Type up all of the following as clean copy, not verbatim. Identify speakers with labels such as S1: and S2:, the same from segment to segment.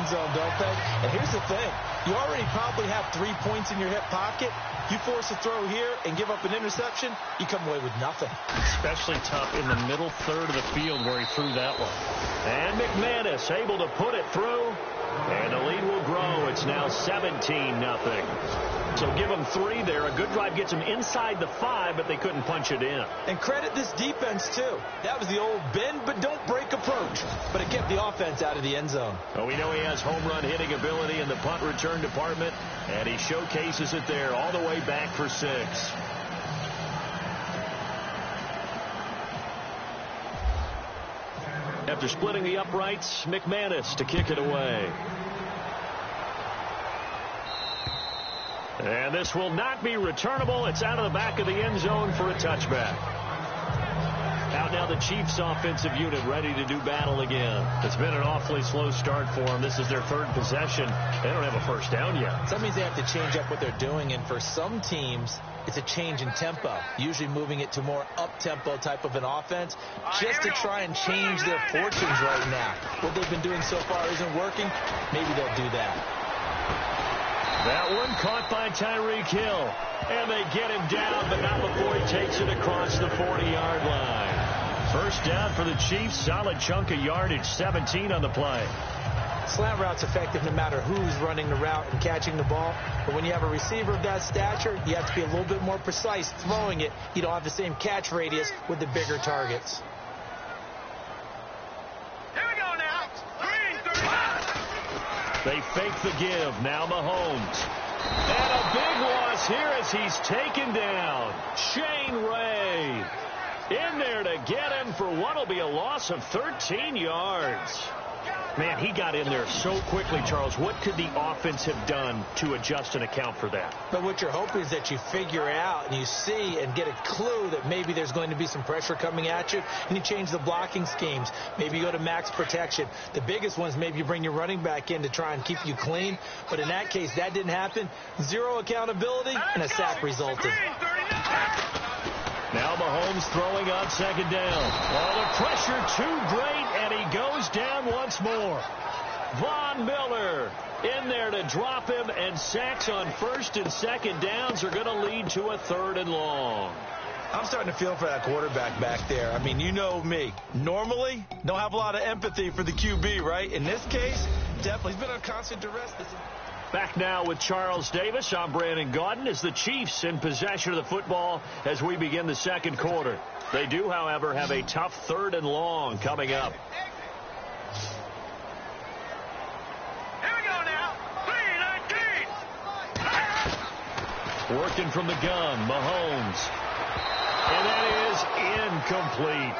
S1: end zone, don't they? And here's the thing. You already probably have 3 points in your hip pocket. You force a throw here and give up an interception, you come away with nothing.
S2: Especially tough in the middle third of the field where he threw that one. And McManus able to put it through. And the lead will grow. It's now 17-0. So give them 3 there. A good drive gets them inside the 5, but they couldn't punch it in.
S1: And credit this defense, too. That was the old bend but don't break approach. But it kept the offense out of the end zone.
S2: Well, we know he has home run hitting ability in the punt return department, and he showcases it there all the way back for 6. After splitting the uprights, McManus to kick it away. And this will not be returnable. It's out of the back of the end zone for a touchback. Out now the Chiefs offensive unit ready to do battle again. It's been an awfully slow start for them. This is their 3rd possession. They don't have a first down yet.
S1: So that means they have to change up what they're doing, and for some teams, it's a change in tempo, usually moving it to more up-tempo type of an offense, just to try and change their fortunes right now. What they've been doing so far isn't working. Maybe they'll do that.
S2: That one caught by Tyreek Hill. And they get him down, but not before he takes it across the 40-yard line. First down for the Chiefs. Solid chunk of yardage, 17 on the play.
S1: Slant route's effective no matter who's running the route and catching the ball. But when you have a receiver of that stature, you have to be a little bit more precise throwing it. You don't have the same catch radius with the bigger targets.
S3: Here we go now. 3-35.
S2: They fake the give. Now Mahomes. And a big loss here as he's taken down. Shane Ray in there to get him for what will be a loss of 13 yards. Man, he got in there so quickly, Charles. What could the offense have done to adjust and account for that?
S1: But what you're hoping is that you figure out and you see and get a clue that maybe there's going to be some pressure coming at you, and you change the blocking schemes. Maybe you go to max protection. The biggest ones, maybe you bring your running back in to try and keep you clean. But in that case, that didn't happen. 0 accountability, and a sack resulted.
S2: Now Mahomes throwing on 2nd down. Oh, the pressure too great, and he goes down once more. Von Miller in there to drop him, and sacks on 1st and 2nd downs are going to lead to a 3rd and long.
S1: I'm starting to feel for that quarterback back there. I mean, you know me. Normally, don't have a lot of empathy for the QB, right? In this case, definitely. He's been on constant duress.
S2: Back now with Charles Davis. I'm Brandon Gaudin as the Chiefs in possession of the football as we begin the 2nd quarter. They do, however, have a tough 3rd and long coming up.
S3: Here we go now. 3-19.
S2: Working from the gun, Mahomes. And that is incomplete.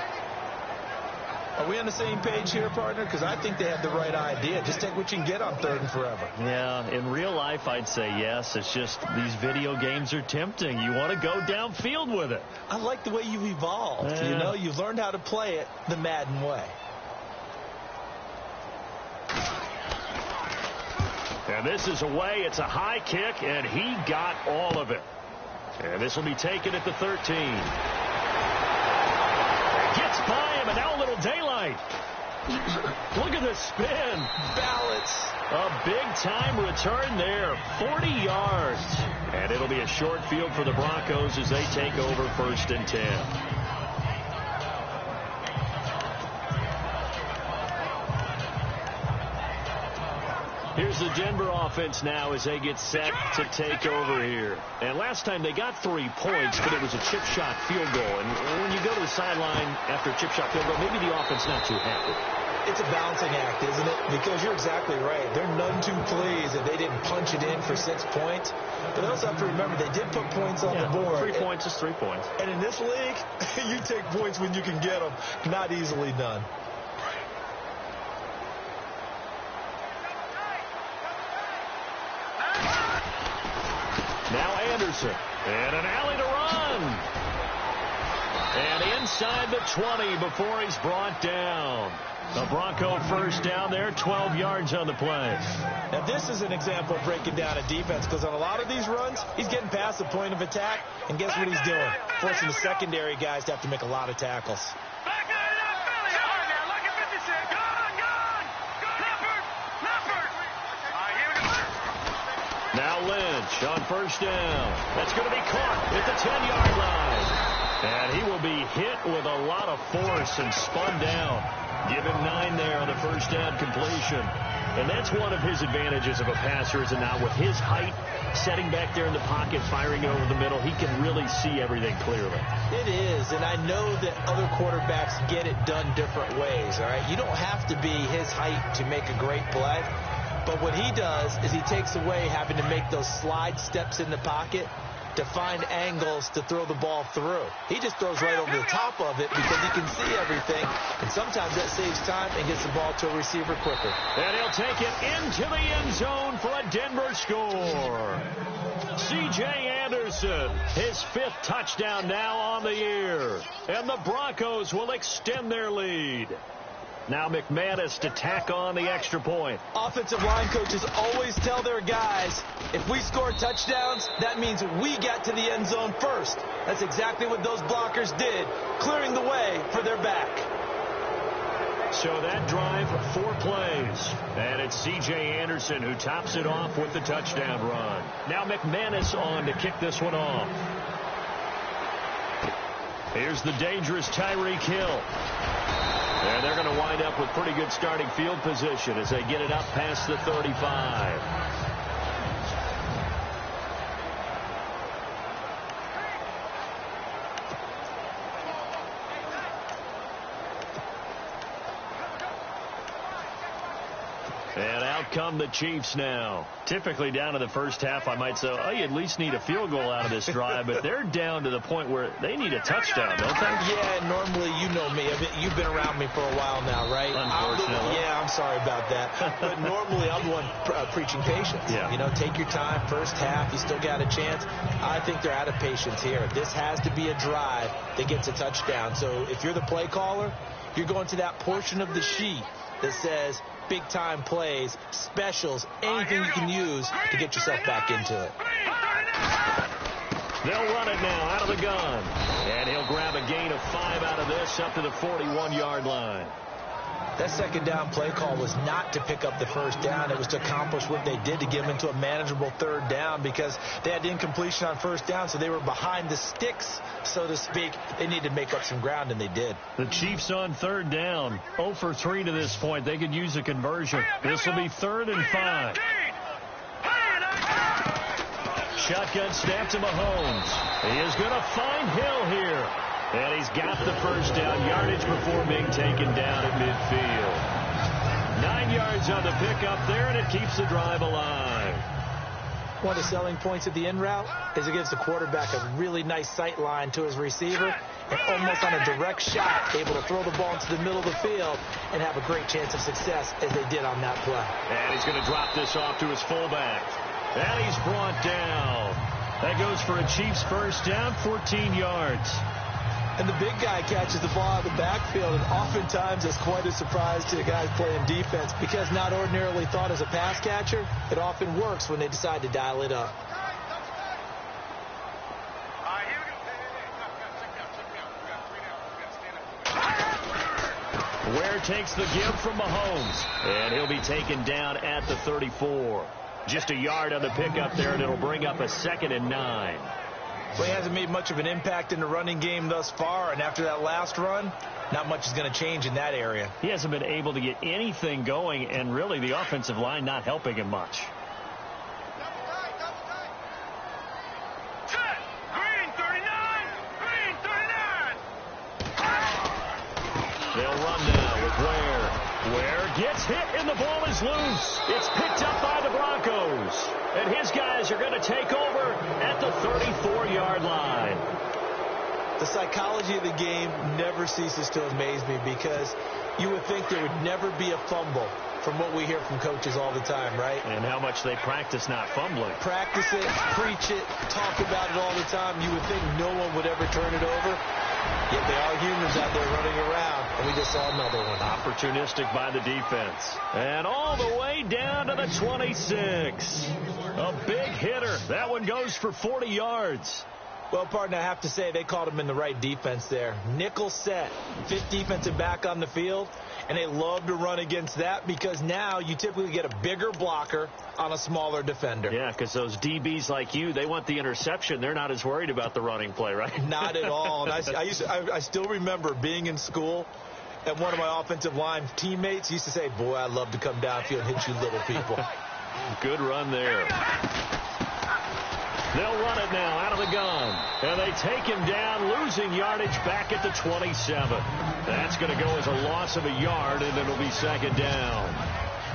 S1: Are we on the same page here, partner? Because I think they have the right idea. Just take what you can get on 3rd and forever.
S2: Yeah, in real life, I'd say yes. It's just these video games are tempting. You want to go downfield with it.
S1: I like the way you've evolved.
S2: Yeah.
S1: You know, you've learned how to play it the Madden way.
S2: And this is away. It's a high kick, and he got all of it. And this will be taken at the 13. Gets by him, and now a little daylight. Look at the spin.
S1: Balance.
S2: A big-time return there, 40 yards. And it'll be a short field for the Broncos as they take over 1st and 10. Here's the Denver offense now as they get set to take over here. And last time they got 3 points, but it was a chip shot field goal. And when you go to the sideline after a chip shot field goal, maybe the offense not too happy.
S1: It's a balancing act, isn't it? Because you're exactly right. They're none too pleased that they didn't punch it in for 6 points. But they also have to remember they did put points on the board.
S2: 3 points is 3 points.
S1: And in this league, you take points when you can get them. Not easily done.
S2: Now Anderson. And an alley to run. And inside the 20 before he's brought down. The Bronco first down there, 12 yards on the play.
S1: Now this is an example of breaking down a defense, because on a lot of these runs, he's getting past the point of attack, and guess what he's doing? Forcing the secondary guys to have to make a lot of tackles.
S2: Now Lynch on first down. That's going to be caught at the 10-yard line. And he will be hit with a lot of force and spun down. Give him 9 there on the first down completion. And that's one of his advantages of a passer, is that now with his height, setting back there in the pocket, firing it over the middle, he can really see everything clearly.
S1: It is, and I know that other quarterbacks get it done different ways, all right? You don't have to be his height to make a great play. But what he does is he takes away having to make those slide steps in the pocket to find angles to throw the ball through. He just throws right over the top of it because he can see everything, and sometimes that saves time and gets the ball to a receiver quicker.
S2: And he'll take it into the end zone for a Denver score. C.J. Anderson, his 5th touchdown now on the year. And the Broncos will extend their lead. Now McManus to tack on the extra point.
S1: Offensive line coaches always tell their guys, if we score touchdowns, that means we got to the end zone first. That's exactly what those blockers did, clearing the way for their back.
S2: So that drive, 4 plays. And it's C.J. Anderson who tops it off with the touchdown run. Now McManus on to kick this one off. Here's the dangerous Tyreek Hill. And they're going to wind up with pretty good starting field position as they get it up past the 35. And out come the Chiefs now. Typically down to the first half, I might say, oh, you at least need a field goal out of this drive. But they're down to the point where they need a touchdown, don't they?
S1: Yeah, normally, you know me. You've been around me for a while now, right?
S2: Unfortunately.
S1: I'm sorry about that. But normally, I'm the one preaching patience.
S2: Yeah.
S1: You know, take your time. First half, you still got a chance. I think they're out of patience here. This has to be a drive that gets a touchdown. So if you're the play caller, you're going to that portion of the sheet that says big-time plays, specials, anything you can use to get yourself back into it.
S2: They'll run it now out of the gun. And he'll grab a gain of 5 out of this up to the 41-yard line.
S1: That second down play call was not to pick up the first down. It was to accomplish what they did, to get them into a manageable third down, because they had incompletion on first down, so they were behind the sticks, so to speak. They needed to make up some ground, and they did.
S2: The Chiefs on third down, 0 for 3 to this point. They could use a conversion. This will be 3rd and 5. Shotgun snap to Mahomes. He is going to find Hill here. And he's got the first down, yardage before being taken down at midfield. 9 yards on the pickup there, and it keeps the drive alive.
S1: One of the selling points of the in route is it gives the quarterback a really nice sight line to his receiver, and almost on a direct shot, able to throw the ball into the middle of the field and have a great chance of success, as they did on that play.
S2: And he's going to drop this off to his fullback. And he's brought down. That goes for a Chiefs first down, 14 yards.
S1: And the big guy catches the ball out of the backfield, and oftentimes it's quite a surprise to the guys playing defense, because not ordinarily thought as a pass catcher, it often works when they decide to dial it up.
S2: Ware takes the give from Mahomes, and he'll be taken down at the 34. Just a yard on the pickup there, and it'll bring up a 2nd and 9.
S1: Well, he hasn't made much of an impact in the running game thus far, and after that last run, not much is going to change in that area.
S2: He hasn't been able to get anything going, and really the offensive line not helping him much. They'll run now with Ware. Ware gets hit, and the ball is loose. It's picked up by the Broncos. And his guys are going to take over at the 34-yard line.
S1: The psychology of the game never ceases to amaze me, because you would think there would never be a fumble from what we hear from coaches all the time, right?
S2: And how much they practice not fumbling.
S1: Practice it, preach it, talk about it all the time. You would think no one would ever turn it over. Yet they are humans out there running around, and we just saw another one.
S2: Opportunistic by the defense. And all the way down to the 26. A big hitter. That one goes for 40 yards.
S1: Well, partner, I have to say they called him in the right defense there. Nickel set, fifth defensive back on the field, and they love to run against that because now you typically get a bigger blocker on a smaller defender.
S2: Yeah, because those DBs like you, they want the interception. They're not as worried about the running play, right?
S1: Not at all. And I still remember being in school, and one of my offensive line teammates used to say, boy, I'd love to come downfield and hit you little people.
S2: Good run there. They'll run it now out of the gun. And they take him down, losing yardage back at the 27. That's going to go as a loss of a yard, and it'll be second down.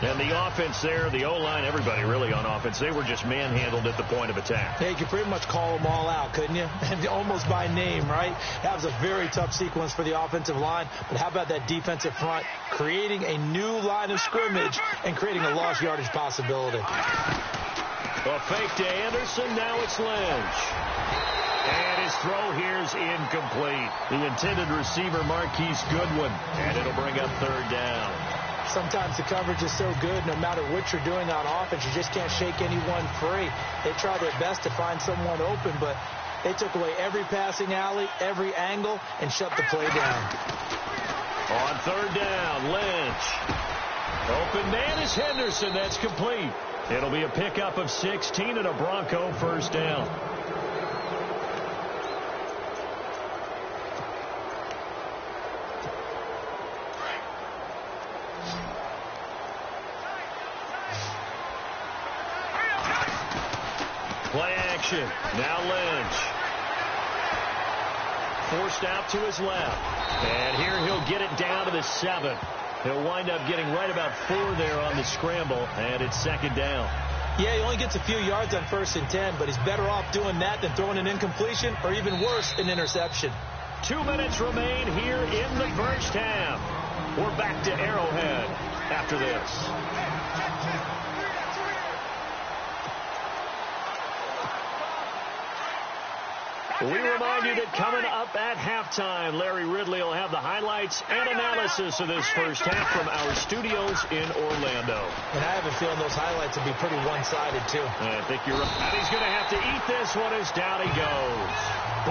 S2: And the offense there, the O-line, everybody really on offense, they were just manhandled at the point of attack.
S1: Yeah, you could pretty much call them all out, couldn't you? And almost by name, right? That was a very tough sequence for the offensive line. But how about that defensive front creating a new line of scrimmage and creating a lost yardage possibility?
S2: A fake to Anderson. Now it's Lynch. And his throw here is incomplete. The intended receiver, Marquise Goodwin. And it'll bring up third down.
S1: Sometimes the coverage is so good, no matter what you're doing on offense, you just can't shake anyone free. They try their best to find someone open, but they took away every passing alley, every angle, and shut the play down.
S2: On third down, Lynch. Open man is Henderson. That's complete. It'll be a pickup of 16 and a Bronco first down. Play action. Now Lynch. Forced out to his left. And here he'll get it down to the 7. He'll wind up getting right about 4 there on the scramble, and it's second down.
S1: Yeah, he only gets a few yards on 1st and 10, but he's better off doing that than throwing an incompletion or even worse, an interception.
S2: 2 minutes remain here in the first half. We're back to Arrowhead after this. We remind you that coming up at halftime, Larry Ridley will have the highlights and analysis of this first half from our studios in Orlando.
S1: And I have a feeling those highlights will be pretty one-sided, too.
S2: I think you're right. And he's going to have to eat this one as down he goes.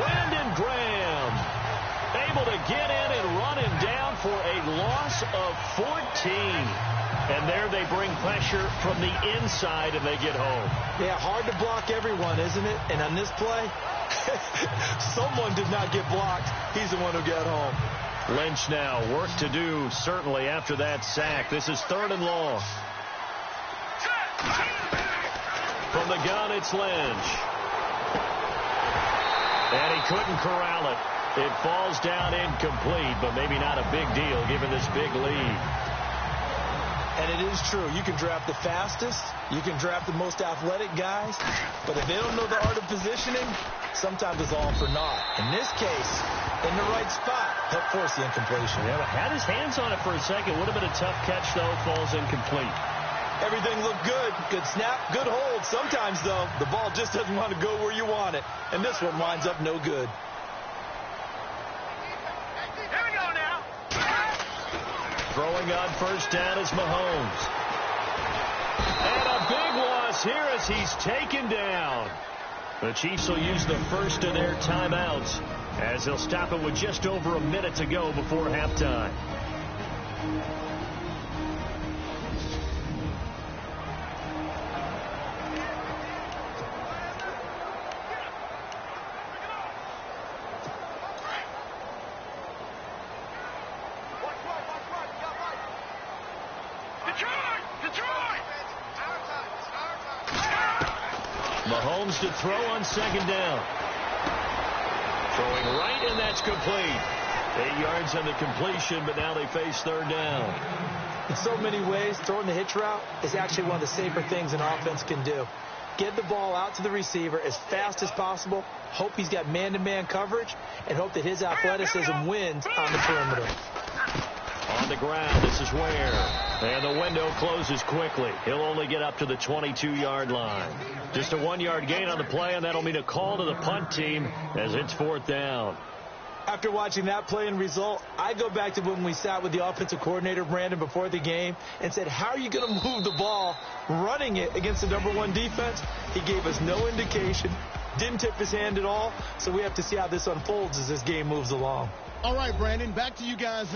S2: Brandon Graham able to get in and run him down for a loss of 14. And there they bring pressure from the inside and they get home.
S1: Yeah, hard to block everyone, isn't it? And on this play, someone did not get blocked. He's the one who got home.
S2: Lynch now, work to do, certainly, after that sack. This is 3rd and long. From the gun, it's Lynch. And he couldn't corral it. It falls down incomplete, but maybe not a big deal given this big lead.
S1: And it is true. You can draft the fastest. You can draft the most athletic guys. But if they don't know the art of positioning, sometimes it's all for naught. In this case, in the right spot, helped force the incompletion.
S2: Yeah, but had his hands on it for a second. Would have been a tough catch, though. Falls incomplete.
S1: Everything looked good. Good snap, good hold. Sometimes, though, the ball just doesn't want to go where you want it. And this one winds up no good.
S2: Throwing on first down is Mahomes. And a big loss here as he's taken down. The Chiefs will use the first of their timeouts as they'll stop it with just over a minute to go before halftime. Mahomes to throw on second down. Throwing right, and that's complete. 8 yards on the completion, but now they face third down.
S1: In so many ways, throwing the hitch route is actually one of the safer things an offense can do. Get the ball out to the receiver as fast as possible, hope he's got man-to-man coverage, and hope that his athleticism wins on the perimeter.
S2: On the ground, this is Ware. And the window closes quickly. He'll only get up to the 22-yard line. Just a 1-yard gain on the play, and that'll mean a call to the punt team as it's 4th down.
S1: After watching that play and result, I go back to when we sat with the offensive coordinator, Brandon, before the game and said, how are you going to move the ball running it against the #1 defense? He gave us no indication, didn't tip his hand at all. So we have to see how this unfolds as this game moves along.
S4: All right, Brandon, back to you guys.